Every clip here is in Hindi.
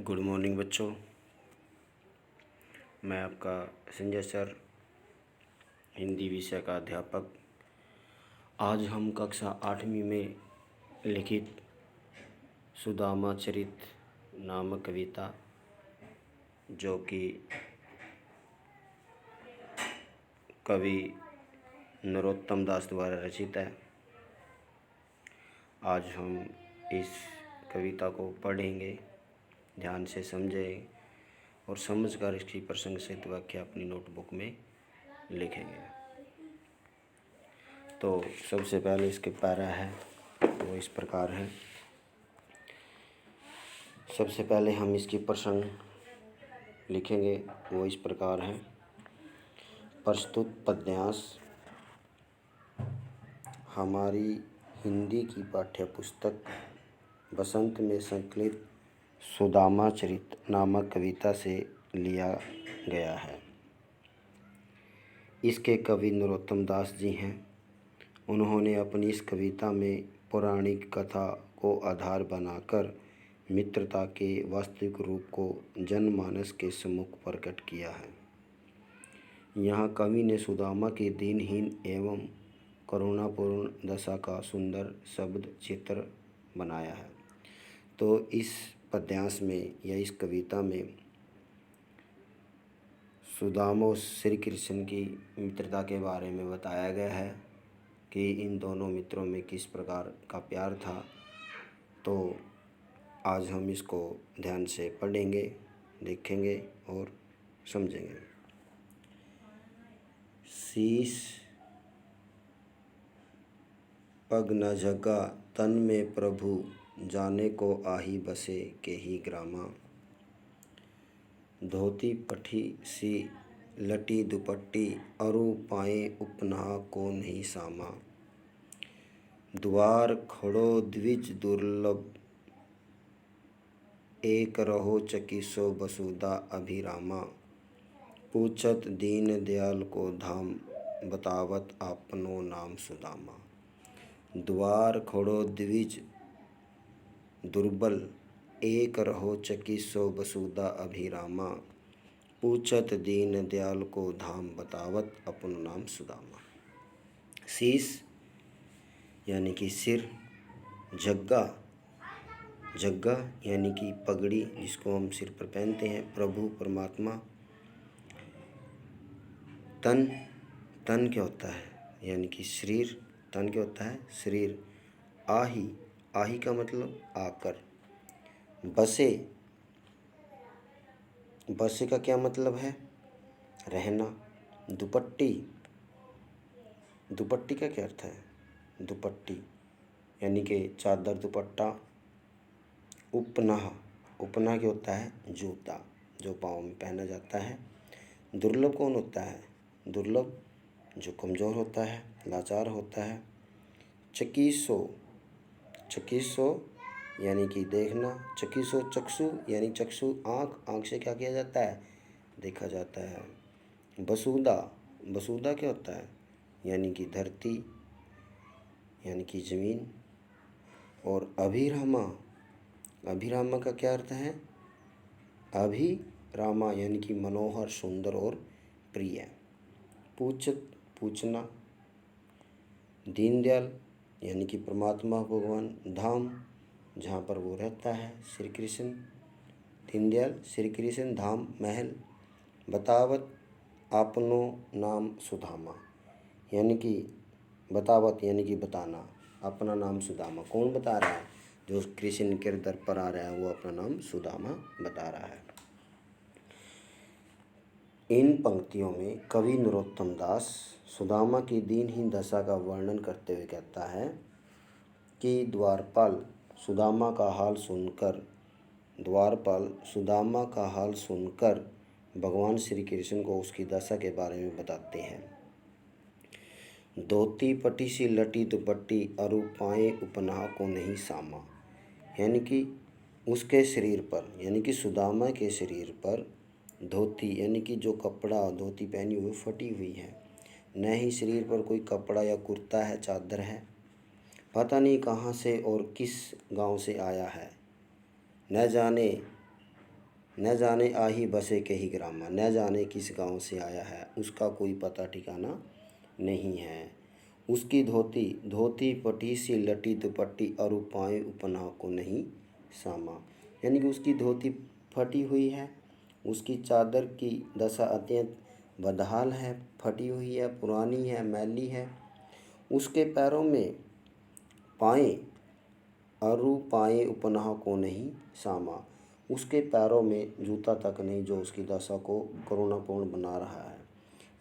गुड मॉर्निंग बच्चों। मैं आपका संजय सर, हिंदी विषय का अध्यापक। आज हम कक्षा 8वीं में लिखित सुदामा चरित नामक कविता, जो कि कवि नरोत्तम दास द्वारा रचित है, आज हम इस कविता को पढ़ेंगे, ध्यान से समझें और समझकर इसकी प्रसंग सहित व्याख्या अपनी नोटबुक में लिखेंगे। तो सबसे पहले इसके पैरा है वो इस प्रकार है। सबसे पहले हम इसकी प्रसंग लिखेंगे, वो इस प्रकार है। प्रस्तुत पद्यांश हमारी हिंदी की पाठ्य पुस्तक बसंत में संकलित सुदामा चरित नामक कविता से लिया गया है। इसके कवि नरोत्तम दास जी हैं। उन्होंने अपनी इस कविता में पौराणिक कथा को आधार बनाकर मित्रता के वास्तविक रूप को जनमानस के सम्मुख प्रकट किया है। यहाँ कवि ने सुदामा की दीनहीन एवं करुणापूर्ण दशा का सुंदर शब्द चित्र बनाया है। तो इस पद्यांश में या इस कविता में सुदामा और श्री कृष्ण की मित्रता के बारे में बताया गया है कि इन दोनों मित्रों में किस प्रकार का प्यार था। तो आज हम इसको ध्यान से पढ़ेंगे, देखेंगे और समझेंगे। शीश पग न जगा तन में प्रभु, जाने को आही बसे के ही ग्रामा। धोती पठी सी लटी दुपट्टी, अरु पाए उपनाह को नहीं सामा। द्वार खड़ो द्विज दुर्लभ, एक रहो चकिसो बसुदा अभिरामा। पूछत दीन दयाल को धाम, बतावत आपनो नाम सुदामा। द्वार खड़ो द्विज दुर्बल, एक रहो चकिसो बसुदा अभिरामा। पूछत दीन दयाल को धाम, बतावत अपनो नाम सुदामा। शीश यानी कि सिर, जग्गा, जग्गा यानी कि पगड़ी जिसको हम सिर पर पहनते हैं, प्रभु परमात्मा। तन, तन क्या होता है यानी कि शरीर, तन क्या होता है शरीर। आही, आही का मतलब आकर। बसे, बसे का क्या मतलब है रहना। दुपट्टी, दुपट्टी का क्या अर्थ है दुपट्टी यानी कि चादर, दुपट्टा। उपनाह, उपनाह क्या होता है जूता, जो पाँव में पहना जाता है। दुर्लभ कौन होता है, दुर्लभ जो कमज़ोर होता है, लाचार होता है। चकीसो, चकीसो यानी कि देखना। चकीसो चक्षु यानी चक्षु आँख, आँख से क्या किया जाता है देखा जाता है। बसुदा, बसुदा क्या होता है यानी कि धरती यानी कि ज़मीन। और अभिरामा, अभिरामा का क्या अर्थ है अभिरामा यानी कि मनोहर, सुंदर और प्रिय। पूछत, पूछना। दीनदयाल यानी कि परमात्मा भगवान। धाम जहाँ पर वो रहता है श्री कृष्ण, दीनदयाल श्री कृष्ण। धाम महल। बतावत आपनो नाम सुदामा यानी कि बतावत यानी कि बताना, अपना नाम सुदामा। कौन बता रहा है, जो कृष्ण के दर पर आ रहा है वो अपना नाम सुदामा बता रहा है। इन पंक्तियों में कवि नरोत्तम दास सुदामा की दीनहीन दशा का वर्णन करते हुए कहता है कि द्वारपाल सुदामा का हाल सुनकर, द्वारपाल सुदामा का हाल सुनकर भगवान श्री कृष्ण को उसकी दशा के बारे में बताते हैं। धोती पटी सी लटी दुपट्टी, अरु पाए उपनाह को नहीं सामा यानी कि उसके शरीर पर यानी कि सुदामा के शरीर पर धोती यानी कि जो कपड़ा धोती पहनी हुई फटी हुई है, न ही शरीर पर कोई कपड़ा या कुर्ता है, चादर है। पता नहीं कहाँ से और किस गांव से आया है, न जाने न जाने आही बसे कही ग्रामा, न जाने किस गांव से आया है, उसका कोई पता ठिकाना नहीं है। उसकी धोती धोती फटी सी लटी दुपट्टी, और पाए उपनाह को नहीं सामा। यानी कि उसकी धोती फटी हुई है, उसकी चादर की दशा अत्यंत बदहाल है, फटी हुई है, पुरानी है, मैली है। उसके पैरों में पाए अरु पाए उपनाह को नहीं सामा। उसके पैरों में जूता तक नहीं जो उसकी दशा को करुणापूर्ण बना रहा है।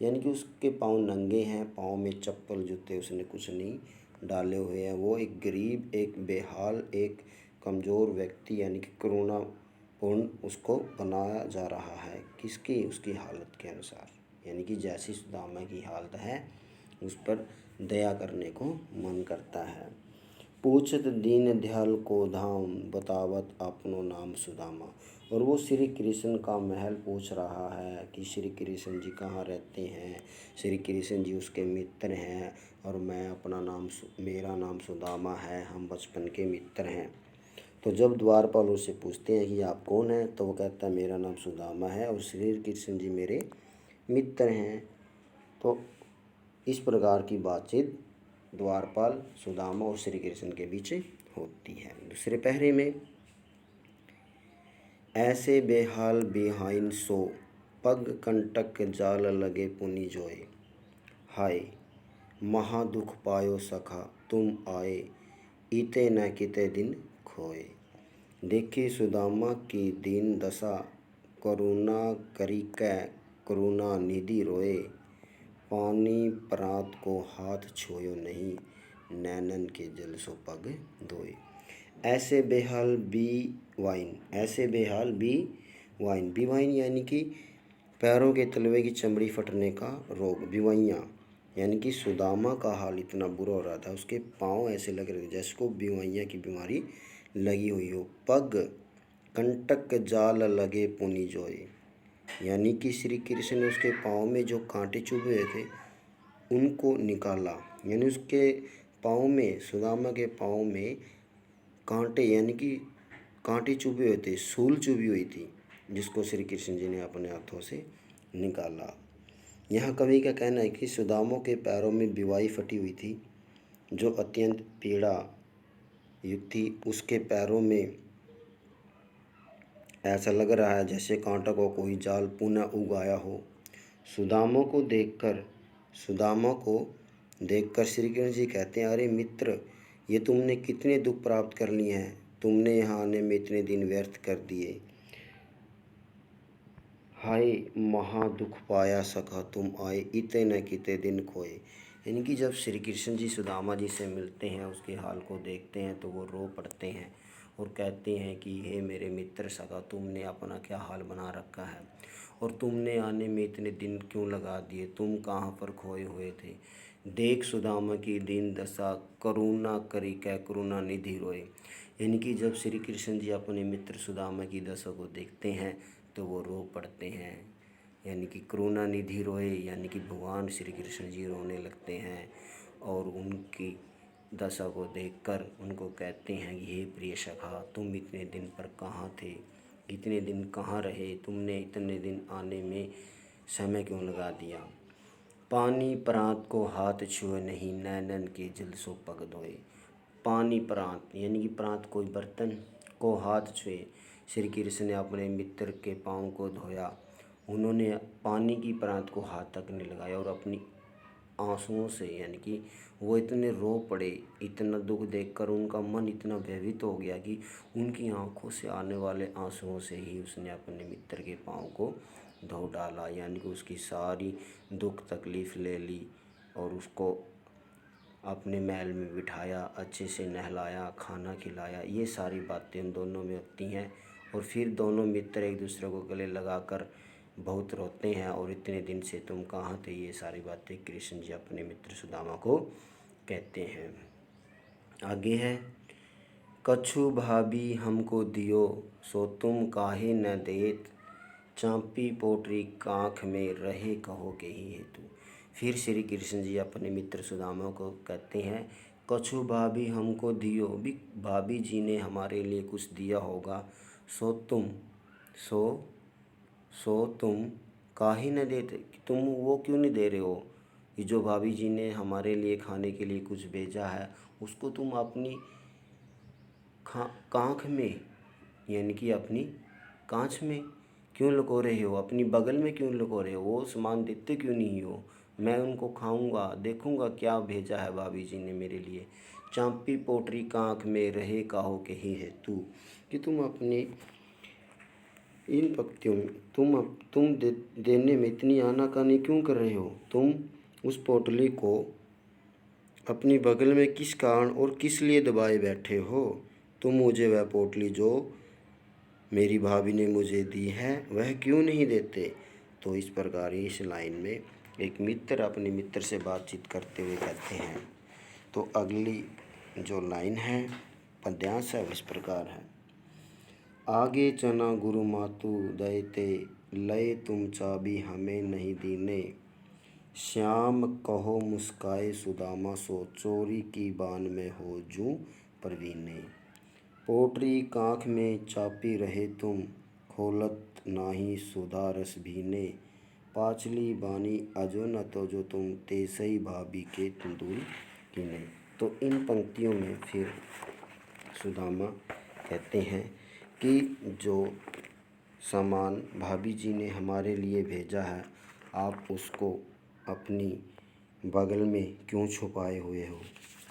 यानी कि उसके पाँव नंगे हैं, पाँव में चप्पल जूते उसने कुछ नहीं डाले हुए हैं। वो एक गरीब, एक बेहाल, एक कमज़ोर व्यक्ति यानी कि करुणापूर्ण उसको बनाया जा रहा है। किसकी? उसकी हालत के अनुसार। यानी कि जैसी सुदामा की हालत है उस पर दया करने को मन करता है। पूछत दीन दयाल को धाम, बतावत अपनो नाम सुदामा। और वो श्री कृष्ण का महल पूछ रहा है कि श्री कृष्ण जी कहाँ रहते हैं। श्री कृष्ण जी उसके मित्र हैं और मैं अपना नाम मेरा नाम सुदामा है, हम बचपन के मित्र हैं। तो जब द्वारपाल उससे पूछते हैं कि आप कौन हैं, तो वो कहता है मेरा नाम सुदामा है और श्री कृष्ण जी मेरे मित्र हैं। तो इस प्रकार की बातचीत द्वारपाल, सुदामा और श्री कृष्ण के बीच होती है। दूसरे पहरे में ऐसे बेहाल बेहाइन सो, पग कंटक जाल लगे पुनि जोए। हाय महादुख पायो सखा तुम आए, इते न किते दिन खोए। देखी सुदामा की दीन दशा, करुणा करी कै करुणा निधि रोए। पानी प्रात को हाथ छोयो नहीं, नैनन के जल सो पग धोए। ऐसे बेहाल बी वाइन, ऐसे बेहाल बी वाइन, बीवाइन यानी कि पैरों के तलवे की चमड़ी फटने का रोग, बीवाइयाँ। यानी कि सुदामा का हाल इतना बुरा हो रहा था, उसके पाँव ऐसे लग रहे थे जैसे को बीवाइयाँ की बीमारी लगी हुई हो। पग कंटक जाल लगे पुनि जोए, यानी कि श्री कृष्ण ने उसके पाँव में जो कांटे चुभे हुए थे उनको निकाला। यानी उसके पाँव में, सुदामा के पाँव में कांटे यानी कि कांटे चुभे हुए थे, सूल चुभी हुई थी, जिसको श्री कृष्ण जी ने अपने हाथों से निकाला। यहाँ कवि का कहना है कि सुदामा के पैरों में बीवाई फटी हुई थी जो अत्यंत पीड़ा युक्त थी। उसके पैरों में ऐसा लग रहा है जैसे कांटा को कोई जाल पुनः उगाया हो। सुदामा को देखकर श्री कृष्ण जी कहते हैं, अरे मित्र, ये तुमने कितने दुख प्राप्त कर लिए हैं, तुमने यहाँ आने में इतने दिन व्यर्थ कर दिए। हाय महा दुख पाया सखा तुम आए, इते न किते दिन खोए। यानी कि जब श्री कृष्ण जी सुदामा जी से मिलते हैं, उसके हाल को देखते हैं तो वो रो पड़ते हैं और कहते हैं कि हे मेरे मित्र सखा, तुमने अपना क्या हाल बना रखा है और तुमने आने में इतने दिन क्यों लगा दिए, तुम कहाँ पर खोए हुए थे। देख सुदामा की दीन दशा, करुणा करी कै करुणा निधि रोए। यानी कि जब श्री कृष्ण जी अपने मित्र सुदामा की दशा को देखते हैं तो वो रो पड़ते हैं। यानी कि करुणा निधि रोए, यानी कि भगवान श्री कृष्ण जी रोने लगते हैं और उनकी दशा को देखकर उनको कहते हैं कि हे प्रिय सखा, तुम इतने दिन पर कहाँ थे, इतने दिन कहाँ रहे, तुमने इतने दिन आने में समय क्यों लगा दिया। पानी प्रांत को हाथ छुए नहीं, नैनन के जल सो पग धोए। पानी प्रांत यानी कि प्रांत कोई बर्तन को हाथ छुए, श्री कृष्ण ने अपने मित्र के पाँव को धोया। उन्होंने पानी की प्रांत को हाथ तक नहीं लगाया और अपनी आंसुओं से, यानी कि वो इतने रो पड़े, इतना दुख देखकर उनका मन इतना भयभीत हो गया कि उनकी आंखों से आने वाले आंसुओं से ही उसने अपने मित्र के पाँव को धो डाला। यानी कि उसकी सारी दुख तकलीफ़ ले ली और उसको अपने महल में बिठाया, अच्छे से नहलाया, खाना खिलाया। ये सारी बातें उन दोनों में होती हैं और फिर दोनों मित्र एक दूसरे को गले लगाकर बहुत रोते हैं और इतने दिन से तुम कहाँ थे, ये सारी बातें कृष्ण जी अपने मित्र सुदामा को कहते हैं। आगे है, कछु भाभी हमको दियो, सो तुम काहे न देत। चाँपी पोटरी कांख में रहे कहो के ही हेतु। फिर श्री कृष्ण जी अपने मित्र सुदामा को कहते हैं, कछु भाभी हमको दियो, भी भाभी जी ने हमारे लिए कुछ दिया होगा, सो तुम सो सो तुम काहे न देते, तुम वो क्यों नहीं दे रहे हो? ये जो भाभी जी ने हमारे लिए खाने के लिए कुछ भेजा है, उसको तुम अपनी कांख में, यानी कि अपनी कांच में क्यों लुको रहे हो? अपनी बगल में क्यों लुको रहे हो? वो सामान देते क्यों नहीं हो? मैं उनको खाऊंगा, देखूंगा क्या भेजा है भाभी जी ने मेरे लिए। चांपी पोटरी कांख में रहे काहो के ही है तू। कि तुम अपने इन पंक्तियों में देने में इतनी आनाकानी क्यों कर रहे हो? तुम उस पोटली को अपनी बगल में किस कारण और किस लिए दबाए बैठे हो? तुम मुझे वह पोटली जो मेरी भाभी ने मुझे दी है वह क्यों नहीं देते? तो इस प्रकार इस लाइन में एक मित्र अपने मित्र से बातचीत करते हुए कहते हैं। तो अगली जो लाइन है पद्यांश है इस प्रकार है। आगे चना गुरु मातु दयते, लय तुम चाबी हमें नहीं दीने। श्याम कहो मुस्काए सुदामा, सो चोरी की बान में हो जूं परवीने। पोटरी कांख में चापी रहे तुम, खोलत नाही सुधा रस भीने। पाचली बानी अजो न तो जो तुम, तेसई भाभी के तंदूल कीने। तो इन पंक्तियों में फिर सुदामा कहते हैं कि जो सामान भाभी जी ने हमारे लिए भेजा है, आप उसको अपनी बगल में क्यों छुपाए हुए हो?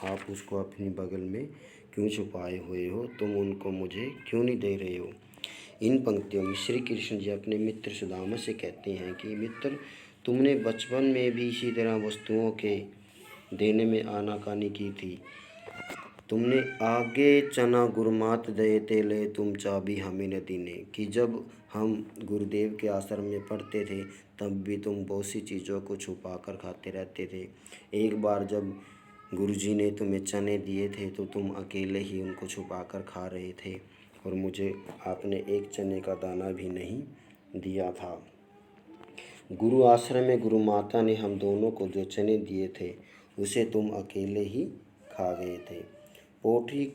आप उसको अपनी बगल में क्यों छुपाए हुए हो? तुम उनको मुझे क्यों नहीं दे रहे हो? इन पंक्तियों में श्री कृष्ण जी अपने मित्र सुदामा से कहते हैं कि मित्र, तुमने बचपन में भी इसी तरह वस्तुओं के देने में आनाकानी की थी। तुमने आगे चना गुरुमात दये ते, ले तुम चाबी हमें न दीने। कि जब हम गुरुदेव के आश्रम में पढ़ते थे तब भी तुम बहुत सी चीज़ों को छुपा कर खाते रहते थे। एक बार जब गुरुजी ने तुम्हें चने दिए थे तो तुम अकेले ही उनको छुपा कर खा रहे थे और मुझे आपने एक चने का दाना भी नहीं दिया था। गुरु आश्रम में गुरु माता ने हम दोनों को जो चने दिए थे उसे तुम अकेले ही खा गए थे। पोटरी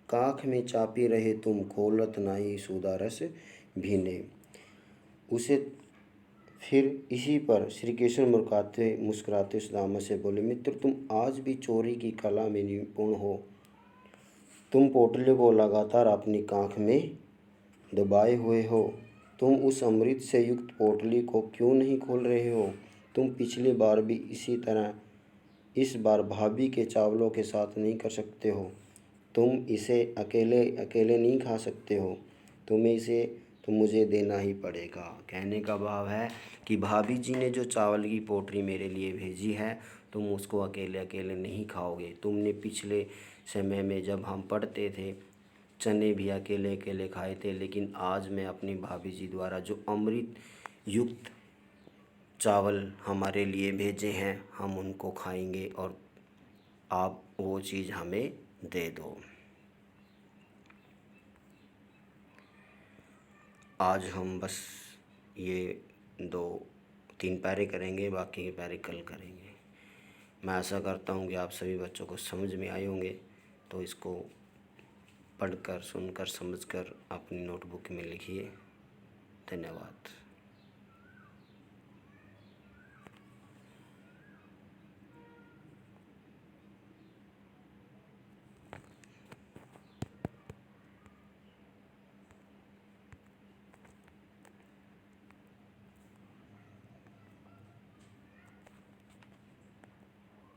काख में चापी रहे तुम, खोलत नाही सुधा रस भीने। उसे फिर इसी पर श्री कृष्ण मुस्कुराते सुदामा से बोले, मित्र तुम आज भी चोरी की कला में निपुण हो। तुम पोटली को लगातार अपनी कांख में दबाए हुए हो। तुम उस अमृत से युक्त पोटली को क्यों नहीं खोल रहे हो? तुम पिछली बार भी इसी तरह इस बार भाभी के चावलों के साथ नहीं कर सकते हो। तुम इसे अकेले अकेले नहीं खा सकते हो, तुम्हें इसे तो मुझे देना ही पड़ेगा। कहने का भाव है कि भाभी जी ने जो चावल की पोटली मेरे लिए भेजी है, तुम उसको अकेले अकेले नहीं खाओगे। तुमने पिछले समय में जब हम पढ़ते थे चने भी अकेले अकेले खाए थे, लेकिन आज मैं अपनी भाभी जी द्वारा जो अमृत युक्त चावल हमारे लिए भेजे हैं हम उनको खाएंगे और आप वो चीज़ हमें दे दो। आज हम बस ये 2-3 पैरे करेंगे, बाकी के पैरे कल करेंगे। मैं आशा करता हूँ कि आप सभी बच्चों को समझ में आए होंगे। तो इसको पढ़कर, सुनकर, समझकर अपनी नोटबुक में लिखिए। धन्यवाद।